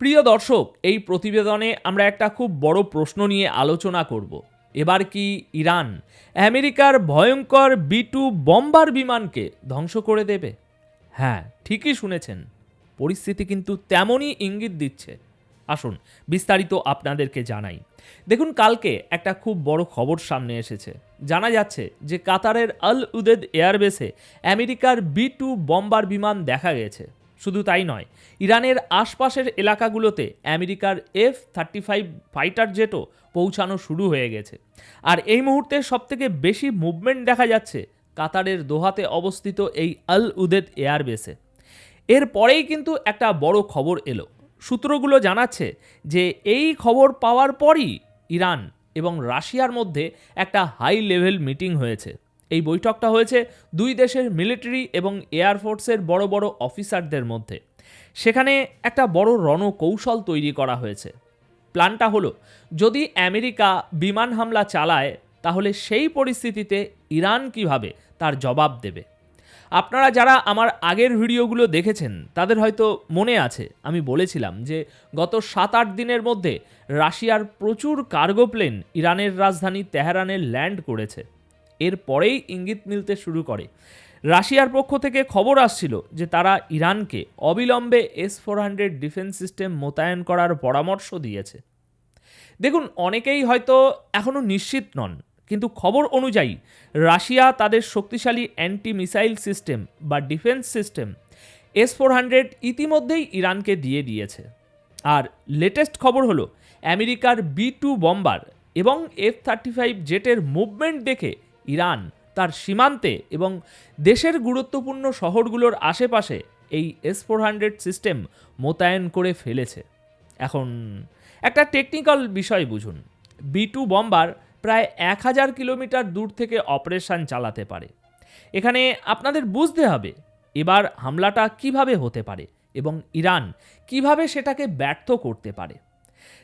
প্রিয় দর্শক, এই প্রতিবেদনে আমরা একটা খুব বড় প্রশ্ন নিয়ে আলোচনা করব। এবার কি ইরান আমেরিকার ভয়ঙ্কর B-2 বম্বার বিমানকে ধ্বংস করে দেবে? হ্যাঁ, ঠিকই শুনেছেন। পরিস্থিতি কিন্তু তেমনই ইঙ্গিত দিচ্ছে। আসুন বিস্তারিত আপনাদেরকে জানাই। দেখুন, কালকে একটা খুব বড় খবর সামনে এসেছে। জানা যাচ্ছে যে কাতারের আল উদেদ এয়ারবেসে আমেরিকার B-2 বম্বার বিমান দেখা গেছে। শুধু তাই নয়, ইরানের আশপাশের এলাকাগুলোতে আমেরিকার F-35 ফাইটার জেটও পৌঁছানো শুরু হয়ে গেছে। আর এই মুহূর্তে সবথেকে বেশি মুভমেন্ট দেখা যাচ্ছে কাতারের দোহাতে অবস্থিত এই আল উদেদ এয়ারবেসে। এর পরেই কিন্তু একটা বড় খবর এলো। সূত্রগুলো জানাচ্ছে যে এই খবর পাওয়ার পরই ইরান এবং রাশিয়ার মধ্যে একটা হাই লেভেল মিটিং হয়েছে। এই বৈঠকটা হয়েছে দুই দেশের মিলিটারি এবং এয়ারফোর্সের বড় বড় অফিসারদের মধ্যে। সেখানে একটা বড় রণকৌশল তৈরি করা হয়েছে। প্ল্যানটা হলো, যদি আমেরিকা বিমান হামলা চালায় তাহলে সেই পরিস্থিতিতে ইরান কিভাবে তার জবাব দেবে। আপনারা যারা আমার আগের ভিডিওগুলো দেখেছেন তাদের হয়তো মনে আছে আমি বলেছিলাম যে গত 7-8 দিনের মধ্যে রাশিয়ার প্রচুর কার্গো প্লেন ইরানের রাজধানী তেহরানে ল্যান্ড করেছে। এরপরেই ইঙ্গিত মিলতে শুরু করে। রাশিয়ার পক্ষ থেকে খবর আসছিল যে তারা ইরানকে অবিলম্বে S-400 ডিফেন্স সিস্টেম মোতায়েন করার পরামর্শ দিয়েছে। দেখুন, অনেকেই হয়তো এখনও নিশ্চিত নন, কিন্তু খবর অনুযায়ী রাশিয়া তাদের শক্তিশালী অ্যান্টি মিসাইল সিস্টেম বা ডিফেন্স সিস্টেম S-400 ইতিমধ্যেই ইরানকে দিয়ে দিয়েছে। আর লেটেস্ট খবর হলো, আমেরিকার B-2 বম্বার এবং F-35 জেটের মুভমেন্ট দেখে ইরান তার সীমান্তে এবং দেশের গুরুত্বপূর্ণ শহরগুলোর আশেপাশে এই S-400 সিস্টেম মোতায়েন করে ফেলেছে। এখন একটা টেকনিক্যাল বিষয় বুঝুন। B-2 বম্বার প্রায় 1000 কিলোমিটার দূর থেকে অপারেশন চালাতে পারে। এখানে আপনাদের বুঝতে হবে এবার হামলাটা কিভাবে হতে পারে এবং ইরান কিভাবে সেটাকে ব্যর্থ করতে পারে।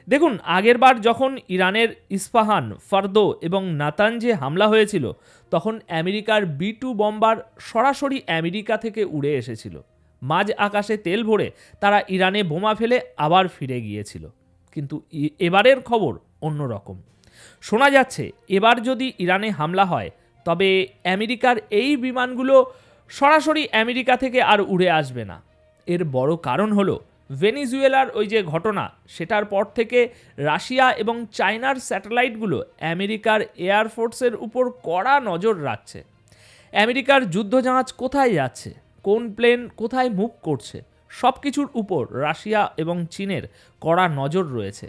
দেখুন, আগেরবার যখন ইরানের ইস্পাহান, ফার্দো এবং নাতানজে হামলা হয়েছিল তখন আমেরিকার B-2 বম্বার সরাসরি আমেরিকা থেকে উড়ে এসেছিল। মাঝ আকাশে তেল ভরে তারা ইরানে বোমা ফেলে আবার ফিরে গিয়েছিল। কিন্তু এবারের খবর অন্যরকম। শোনা যাচ্ছে এবার যদি ইরানে হামলা হয় তবে আমেরিকার এই বিমানগুলো সরাসরি আমেরিকা থেকে আর উড়ে আসবে না। এর বড় কারণ হলো ভেনিজুয়েলার ওই যে ঘটনা, সেটার পর থেকে রাশিয়া এবং চায়নার স্যাটেলাইটগুলো আমেরিকার এয়ারফোর্সের উপর কড়া নজর রাখছে। আমেরিকার যুদ্ধজাহাজ কোথায় যাচ্ছে, কোন প্লেন কোথায় মুভ করছে, সব কিছুর উপর রাশিয়া এবং চীনের কড়া নজর রয়েছে।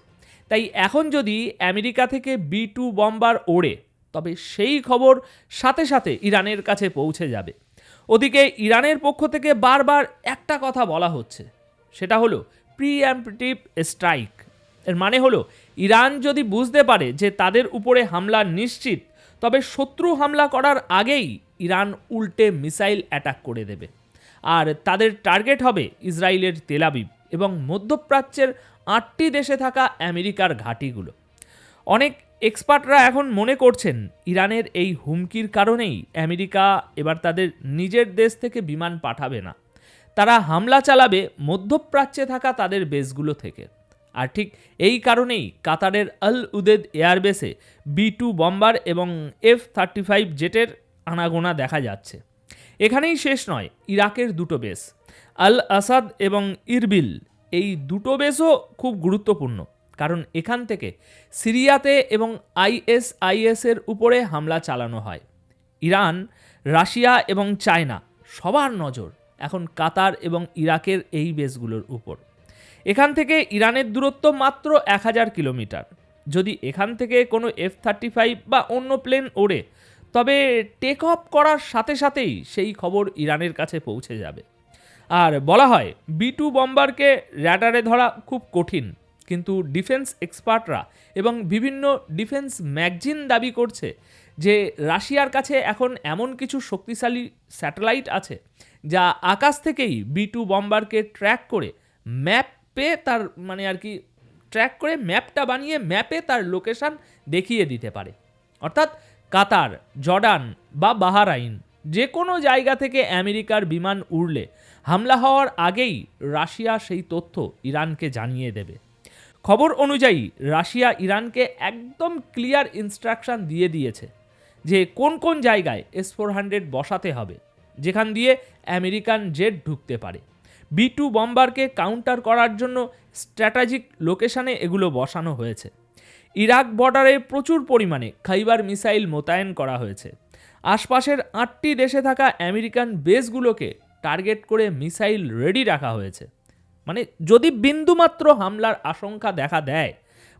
তাই এখন যদি আমেরিকা থেকে B-2 বম্বার ওড়ে তবে সেই খবর সাথে সাথে ইরানের কাছে পৌঁছে যাবে। ওদিকে ইরানের পক্ষ থেকে বারবার একটা কথা বলা হচ্ছে, সেটা হলো প্রিএম্পটিভ স্ট্রাইক। এর মানে হলো, ইরান যদি বুঝতে পারে যে তাদের উপরে হামলা নিশ্চিত তবে শত্রু হামলা করার আগেই ইরান উল্টে মিসাইল অ্যাটাক করে দেবে। আর তাদের টার্গেট হবে ইসরায়েলের তেল আবিব এবং মধ্যপ্রাচ্যের 8টি দেশে থাকা আমেরিকার ঘাঁটিগুলো। অনেক এক্সপার্টরা এখন মনে করছেন ইরানের এই হুমকির কারণেই আমেরিকা এবার তাদের নিজের দেশ থেকে বিমান পাঠাবে না, তারা হামলা চালাবে মধ্যপ্রাচ্যে থাকা তাদের বেসগুলো থেকে। আর ঠিক এই কারণেই কাতারের আল উদেদ এয়ারবেসে B-2 বম্বার এবং F-35 জেটের আনাগোনা দেখা যাচ্ছে। এখানেই শেষ নয়, ইরাকের দুটো বেস আল আসাদ এবং ইরবিল, এই দুটো বেসও খুব গুরুত্বপূর্ণ, কারণ এখান থেকে সিরিয়াতে এবং ISIS-এর উপরে হামলা চালানো হয়। ইরান, রাশিয়া এবং চায়না সবার নজর এখন কাতার এবং ইরাকের এই বেসগুলোর উপর। এখান থেকে ইরানের দূরত্ব মাত্র 1000 কিলোমিটার। যদি এখান থেকে কোনো F-35 বা অন্য প্লেন ওড়ে তবে টেক অফ করার সাথে সাথেই সেই খবর ইরানের কাছে পৌঁছে যাবে। আর বলা হয় B-2 বম্বারকে র্যাডারে ধরা খুব কঠিন, কিন্তু ডিফেন্স এক্সপার্টরা এবং বিভিন্ন ডিফেন্স ম্যাগাজিন দাবি করছে যে রাশিয়ার কাছে এখন এমন কিছু শক্তিশালী স্যাটেলাইট আছে যা আকাশ থেকেই B-2 বম্বারকে ট্র্যাক করে ম্যাপে তার ট্র্যাক করে ম্যাপটা বানিয়ে ম্যাপে তার লোকেশন দেখিয়ে দিতে পারে। অর্থাৎ কাতার, জর্ডান বা বাহরাইন যে কোনো জায়গা থেকে আমেরিকার বিমান উড়লে হামলা হওয়ার আগেই রাশিয়া সেই তথ্য ইরানকে জানিয়ে দেবে। খবর অনুযায়ী রাশিয়া ইরানকে একদম ক্লিয়ার ইনস্ট্রাকশন দিয়ে দিয়েছে যে কোন কোন জায়গায় S-400 বসাতে হবে, যেখান দিয়ে আমেরিকান জেট ঢুকতে পারে। B-2 বম্বারকে কাউন্টার করার জন্য স্ট্র্যাটেজিক লোকেশনে এগুলো বসানো হয়েছে। ইরাক বর্ডারে প্রচুর পরিমাণে খাইবার মিসাইল মোতায়েন করা হয়েছে। আশপাশের 8টি দেশে থাকা আমেরিকান বেসগুলোকে টার্গেট করে মিসাইল রেডি রাখা হয়েছে। মানে যদি বিন্দুমাত্র হামলার আশঙ্কা দেখা দেয়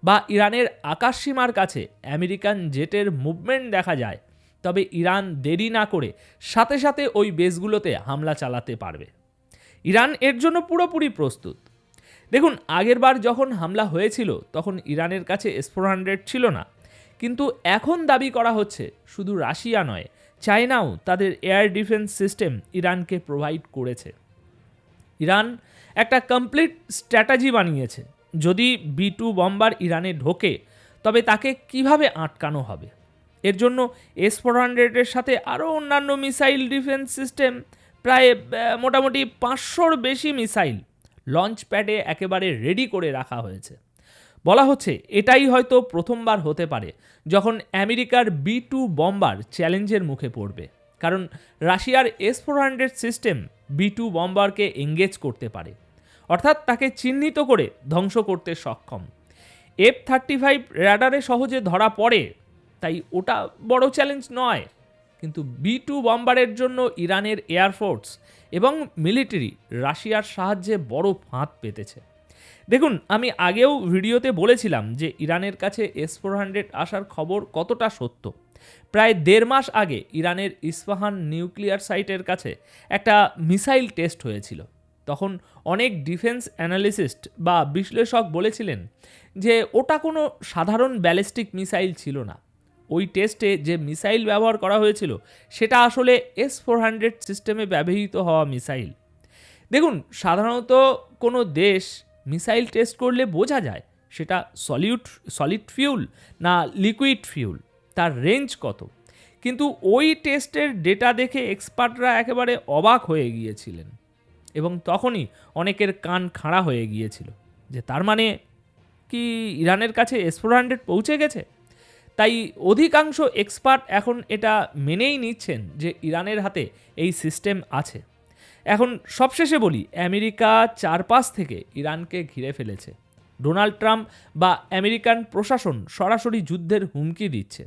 বা ইরানের আকাশসীমার কাছে আমেরিকান জেটের মুভমেন্ট দেখা যায়, তবে ইরান দেরি না করে সাথে সাথে ওই বেসগুলোতে হামলা চালাতে পারবে। ইরান এর জন্য পুরোপুরি প্রস্তুত। দেখুন, আগেরবার যখন হামলা হয়েছিল তখন ইরানের কাছে S-400 ছিল না, কিন্তু এখন দাবি করা হচ্ছে শুধু রাশিয়া নয়, চায়নাও তাদের এয়ার ডিফেন্স সিস্টেম ইরানকে প্রোভাইড করেছে। ইরান একটা কমপ্লিট স্ট্র্যাটেজি বানিয়েছে। যদি B-2 বম্বার ইরানে ঢোকে তবে তাকে কিভাবে আটকানো হবে। এর জন্য S-400-এর সাথে আরও অন্যান্য মিসাইল ডিফেন্স সিস্টেম, প্রায় মোটামুটি 500-র বেশি মিসাইল লঞ্চ প্যাডে একেবারে রেডি করে রাখা হয়েছে। বলা হচ্ছে এটাই হয়তো প্রথমবার হতে পারে যখন আমেরিকার B-2 বম্বার চ্যালেঞ্জের মুখে পড়বে, কারণ রাশিয়ার S-400 সিস্টেম B-2 বম্বারকে এঙ্গেজ করতে পারে, অর্থাৎ তাকে চিহ্নিত করে ধ্বংস করতে সক্ষম। F-35 র্যাডারে সহজে ধরা পড়ে, তাই ওটা বড় চ্যালেঞ্জ নয়, কিন্তু B-2 বম্বারের জন্য ইরানের এয়ারফোর্স এবং মিলিটারি রাশিয়ার সাহায্যে বড় ফাঁদ পেতেছে। দেখুন, আমি আগেও ভিডিওতে বলেছিলাম যে ইরানের কাছে S-400 আসার খবর কতটা সত্য। প্রায় 1.5 মাস আগে ইরানের ইস্পাহান নিউক্লিয়ার সাইটের কাছে একটা মিসাইল টেস্ট হয়েছিল। তখন অনেক ডিফেন্স অ্যানালিস্ট বা বিশ্লেষক বলেছিলেন যে ওটা কোনো সাধারণ ব্যালিস্টিক মিসাইল ছিল না। ওই টেস্টে যে মিসাইল ব্যবহার করা হয়েছিল সেটা আসলে S-400 সিস্টেমে ব্যবহৃত হওয়া মিসাইল। দেখুন, সাধারণত কোনো দেশ মিসাইল টেস্ট করলে বোঝা যায় সেটা সলিড ফিউল না লিকুইড ফিউল, তার রেঞ্জ কত। কিন্তু ওই টেস্টের ডেটা দেখে এক্সপার্টরা একেবারে অবাক হয়ে গিয়েছিলেন এবং তখনই অনেকের কান খাড়া হয়ে গিয়েছিল যে তার মানে কি ইরানের কাছে S-400 পৌঁছে গেছে। তাই অধিকাংশ এক্সপার্ট এখন এটা মেনেই নিচ্ছেন যে ইরানের হাতে এই সিস্টেম আছে। এখন সবশেষে বলি, আমেরিকা চারপাশ থেকে ইরানকে ঘিরে ফেলেছে। ডোনাল্ড ট্রাম্প বা আমেরিকান প্রশাসন সরাসরি যুদ্ধের হুমকি দিচ্ছে।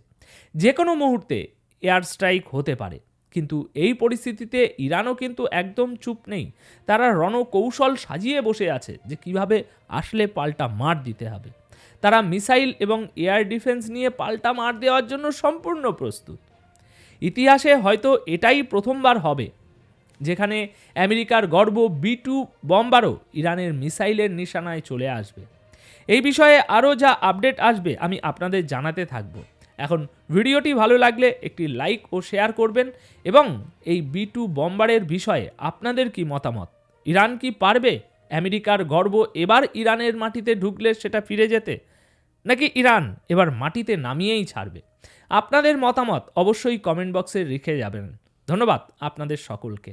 যে কোনো মুহূর্তে এয়ার স্ট্রাইক হতে পারে। কিন্তু এই পরিস্থিতিতে ইরানও কিন্তু একদম চুপ নেই। তারা রণকৌশল সাজিয়ে বসে আছে যে কিভাবে আসলে পাল্টা মার দিতে হবে। তারা মিসাইল এবং এয়ার ডিফেন্স নিয়ে পাল্টা মার দেওয়ার জন্য সম্পূর্ণ প্রস্তুত। ইতিহাসে হয়তো এটাই প্রথমবার হবে যেখানে আমেরিকার গর্ব B-2 বম্বারও ইরানের মিসাইলের নিশানায় চলে আসবে। এই বিষয়ে আরও যা আপডেট আসবে আমি আপনাদের জানাতে থাকব। এখন ভিডিওটি ভালো লাগলে একটি লাইক ও শেয়ার করবেন এবং এই B-2 বম্বারের বিষয়ে আপনাদের কি মতামত? ইরান কি পারবে আমেরিকার গর্ব এবার ইরানের মাটিতে ঢুকলে সেটা ফিরে যেতে, নাকি ইরান এবার মাটিতে নামিয়েই ছাড়বে? আপনাদের মতামত অবশ্যই কমেন্ট বক্সে লিখে যাবেন। ধন্যবাদ আপনাদের সকলকে।